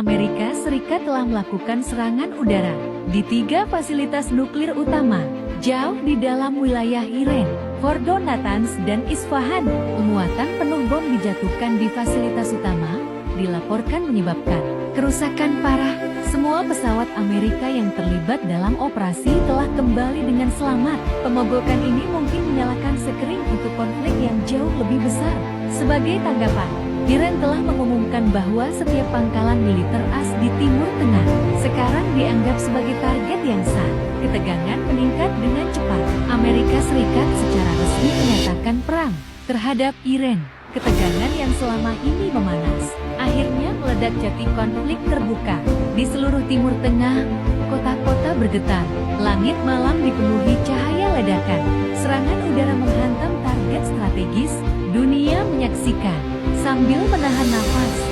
Amerika Serikat telah melakukan serangan udara di 3 fasilitas nuklir utama, jauh di dalam wilayah Iran, Fordo, Natanz, dan Isfahan. Muatan penuh bom dijatuhkan di fasilitas utama, dilaporkan menyebabkan kerusakan parah. Semua pesawat Amerika yang terlibat dalam operasi telah kembali dengan selamat. Pemogokan ini mungkin menyalakan sekering untuk konflik yang jauh lebih besar. Sebagai tanggapan, Iran telah mengumumkan bahwa setiap pangkalan militer AS di Timur Tengah sekarang dianggap sebagai target yang sah. Ketegangan meningkat dengan cepat. Amerika Serikat secara resmi menyatakan perang terhadap Iran. Ketegangan yang selama ini memanas akhirnya meledak. Jadi konflik terbuka di seluruh Timur Tengah. Kota-kota bergetar, langit malam dipenuhi cahaya ledakan. Serangan udara menghantam target strategis. Dunia menyaksikan sambil menahan nafas.